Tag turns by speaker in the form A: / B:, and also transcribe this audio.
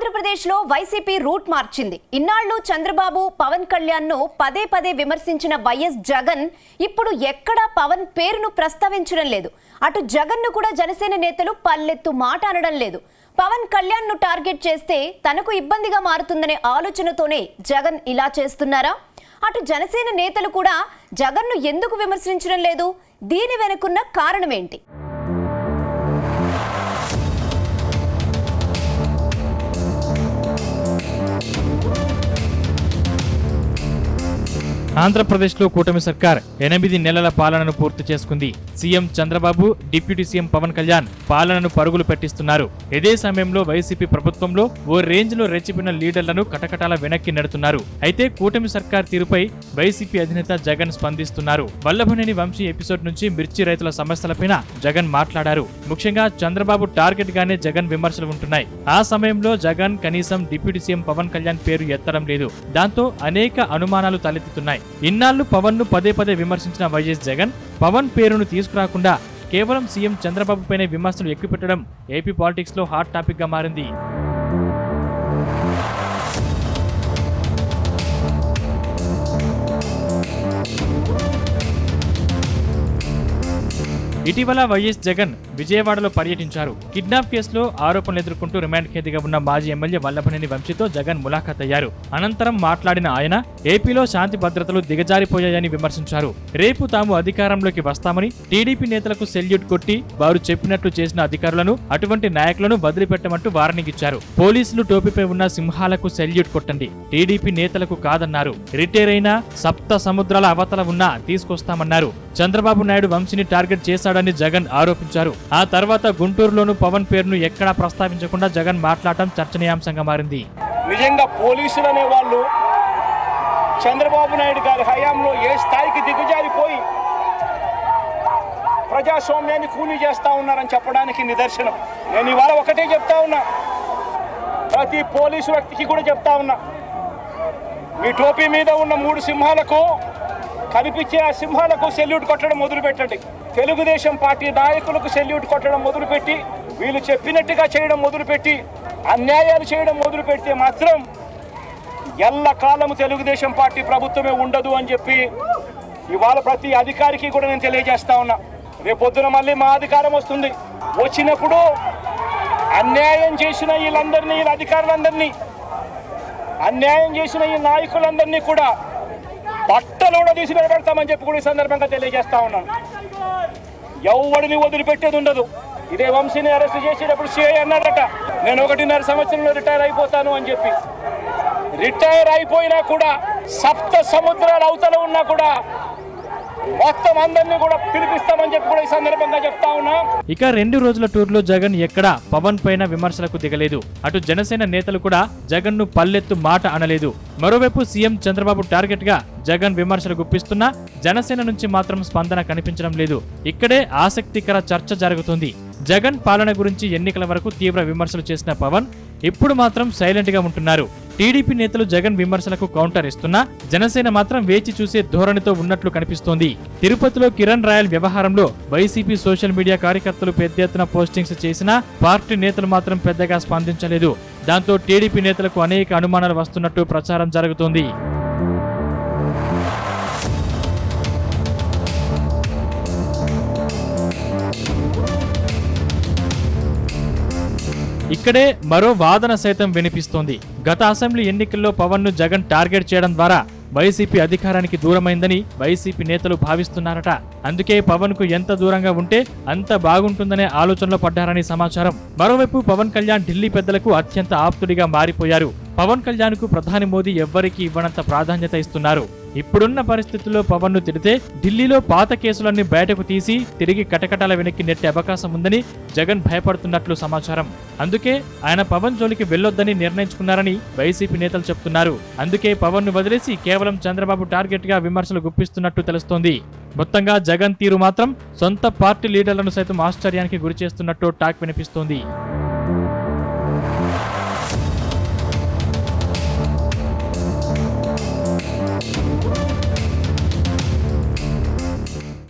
A: ఆంధ్రప్రదేశ్లో YCP route మార్చింది. ఇన్నాళ్లు చంద్రబాబు, పవన్ కళ్యాణ్ను పదే పదే విమర్శించిన వైఎస్ జగన్ ఇప్పుడు ఎక్కడా పవన్ పేరును ప్రస్తావించడం లేదు. అటు జగన్ను కూడా జనసేన నేతలు పల్లెత్తు మాట అనడం లేదు. పవన్ కళ్యాణ్ను టార్గెట్ చేస్తే తనకు ఇబ్బందిగా మారుతుందనే ఆలోచనతోనే జగన్ ఇలా చేస్తున్నారా? అటు జనసేన నేతలు కూడా జగన్ను ఎందుకు విమర్శించడం లేదు? దీని వెనుకున్న కారణమేంటి?
B: ఆంధ్రప్రదేశ్లో కూటమి సర్కార్ 8 నెలల పాలనను పూర్తి చేసుకుంది. CM Chandrababu, deputy CM Pawan Kalyan పాలనను పరుగులు పెట్టిస్తున్నారు. ఇదే సమయంలో వైసీపీ ప్రభుత్వంలో ఓ రేంజ్ లో రెచ్చిపోయిన లీడర్లను కటకటాల వెనక్కి నెడుతున్నారు. అయితే కూటమి సర్కార్ తీరుపై వైసీపీ అధినేత జగన్ స్పందిస్తున్నారు. వల్లభనేని వంశీ ఎపిసోడ్ నుంచి మిర్చి రైతుల సమస్యలపైన జగన్ మాట్లాడారు. ముఖ్యంగా చంద్రబాబు టార్గెట్ గానే జగన్ విమర్శలు ఉంటున్నాయి. ఆ సమయంలో జగన్ కనీసం డిప్యూటీ సీఎం పవన్ కళ్యాణ్ పేరు ఎత్తడం లేదు. దాంతో అనేక అనుమానాలు తలెత్తుతున్నాయి. ఇన్నాళ్లు పవన్ ను పదే పదే విమర్శించిన వైఎస్ జగన్ పవన్ పేరును తీసుకురాకుండా కేవలం సీఎం చంద్రబాబు పైనే విమర్శలు ఎక్కుపెట్టడం ఏపీ పాలిటిక్స్ లో హాట్ టాపిక్ గా మారింది. ఇటీవల వైఎస్ జగన్ విజయవాడలో పర్యటించారు. కిడ్నాప్ కేసులో ఆరోపణలు ఎదుర్కొంటూ రిమాండ్ ఖైదీగా ఉన్న మాజీ ఎమ్మెల్యే వల్లభనేని వంశీతో జగన్ ములాఖాత్ అయ్యారు. అనంతరం మాట్లాడిన ఆయన ఏపీలో శాంతి భద్రతలు దిగజారిపోయాయని విమర్శించారు. రేపు తాము అధికారంలోకి వస్తామని, టీడీపీ నేతలకు సెల్యూట్ కొట్టి వారు చెప్పినట్లు చేసిన అధికారులను, అటువంటి నాయకులను వదిలిపెట్టమంటూ వార్నింగ్ ఇచ్చారు. పోలీసులు టోపీపై ఉన్న సింహాలకు సెల్యూట్ కొట్టండి, టీడీపీ నేతలకు కాదన్నారు. రిటైర్ అయినా సప్త సముద్రాల అవతల ఉన్నా తీసుకొస్తామన్నారు. చంద్రబాబు నాయుడు వంశీని టార్గెట్ చేశాడని జగన్ ఆరోపించారు. ఆ తర్వాత గుంటూరులోనూ పవన్ పేరును ఎక్కడా ప్రస్తావించకుండా జగన్ మాట్లాడటం చర్చనీయాంశంగా మారింది.
C: నిజంగా పోలీసులు అనే వాళ్ళు చంద్రబాబు నాయుడు గారి హయాంలో ఏ స్థాయికి దిగజారిపోయి ప్రజాస్వామ్యాన్ని కూనీ చేస్తా ఉన్నారని చెప్పడానికి నిదర్శనం. నేను ఇవాళ ఒకటే చెప్తా ఉన్నా, ప్రతి పోలీసు వ్యక్తికి కూడా చెప్తా ఉన్నా, మీ టోపీ మీద ఉన్న 3 సింహాలకు కనిపించే ఆ సింహాలకు సెల్యూట్ కొట్టడం మొదలుపెట్టండి. తెలుగుదేశం పార్టీ నాయకులకు సెల్యూట్ కొట్టడం మొదలుపెట్టి, వీళ్ళు చెప్పినట్టుగా చేయడం మొదలుపెట్టి, అన్యాయాలు చేయడం మొదలు పెడితే మాత్రం ఎల్లకాలము తెలుగుదేశం పార్టీ ప్రభుత్వమే ఉండదు అని చెప్పి ఇవాళ ప్రతి అధికారికి కూడా నేను తెలియజేస్తా ఉన్నా. రేపొద్దున మళ్ళీ మా అధికారం వస్తుంది. వచ్చినప్పుడు అన్యాయం చేసిన వీళ్ళందరినీ, వీళ్ళ అధికారులందరినీ, అన్యాయం చేసిన ఈ నాయకులందరినీ కూడా బట్టలు కూడా తీసి నిలబెడతామని చెప్పి కూడా ఈ సందర్భంగా తెలియజేస్తా ఉన్నాను. ఎవడిని వదిలిపెట్టేది ఉండదు. ఇదే వంశీని అరెస్ట్ చేసేటప్పుడు సిఐ అన్నారట, నేను 1.5 సంవత్సరంలో రిటైర్ అయిపోతాను అని చెప్పి. రిటైర్ అయిపోయినా కూడా సప్త సముద్రాల అవతల ఉన్నా కూడా మొత్తం అందరినీ కూడా పిలిపిస్తామని చెప్పి కూడా ఈ సందర్భంగా చెప్తా ఉన్నా.
B: ఇక 2 రోజుల టూర్లో జగన్ ఎక్కడా పవన్ పైన విమర్శలకు దిగలేదు. అటు జనసేన నేతలు కూడా జగన్ ను పల్లెత్తు మాట అనలేదు. మరోవైపు సీఎం చంద్రబాబు టార్గెట్ గా జగన్ విమర్శలు గుప్పిస్తున్నా జనసేన నుంచి మాత్రం స్పందన కనిపించడం లేదు. ఇక్కడే ఆసక్తికర చర్చ జరుగుతుంది. జగన్ పాలన గురించి ఎన్నికల వరకు తీవ్ర విమర్శలు చేసిన పవన్ ఇప్పుడు మాత్రం సైలెంట్ గా ఉంటున్నారు. టీడీపీ నేతలు జగన్ విమర్శలకు కౌంటర్ ఇస్తున్నా జనసేన మాత్రం వేచి చూసే ధోరణితో ఉన్నట్లు కనిపిస్తోంది. తిరుపతిలో కిరణ్ రాయల్ వ్యవహారంలో వైసీపీ సోషల్ మీడియా కార్యకర్తలు పెద్ద ఎత్తున పోస్టింగ్స్ చేసినా పార్టీ నేతలు మాత్రం పెద్దగా స్పందించలేదు. దాంతో టీడీపీ నేతలకు అనేక అనుమానాలు వస్తున్నట్టు ప్రచారం జరుగుతోంది. ఇక్కడే మరో వాదన సైతం వినిపిస్తోంది. గత అసెంబ్లీ ఎన్నికల్లో పవన్ ను జగన్ టార్గెట్ చేయడం ద్వారా వైసీపీ అధికారానికి దూరమైందని వైసీపీ నేతలు భావిస్తున్నారట. అందుకే పవన్ కు ఎంత దూరంగా ఉంటే అంత బాగుంటుందనే ఆలోచనలో పడ్డారని సమాచారం. మరోవైపు పవన్ కళ్యాణ్ ఢిల్లీ పెద్దలకు అత్యంత ఆప్తుడిగా మారిపోయారు. పవన్ కళ్యాణ్ కు ప్రధాని మోదీ ఎవ్వరికీ ఇవ్వనంత ప్రాధాన్యత ఇస్తున్నారు. ఇప్పుడున్న పరిస్థితుల్లో పవన్ ను తిడితే ఢిల్లీలో పాత కేసులన్నీ బయటకు తీసి తిరిగి కటకటాల వెనక్కి నెట్టే అవకాశం ఉందని జగన్ భయపడుతున్నట్లు సమాచారం. అందుకే ఆయన పవన్ జోలికి వెళ్లొద్దని నిర్ణయించుకున్నారని వైసీపీ నేతలు చెప్తున్నారు. అందుకే పవన్ ను వదిలేసి కేవలం చంద్రబాబు టార్గెట్ గా విమర్శలు గుప్పిస్తున్నట్టు తెలుస్తోంది. మొత్తంగా జగన్ తీరు మాత్రం సొంత పార్టీ లీడర్లను సైతం ఆశ్చర్యానికి గురిచేస్తున్నట్టు టాక్ వినిపిస్తోంది.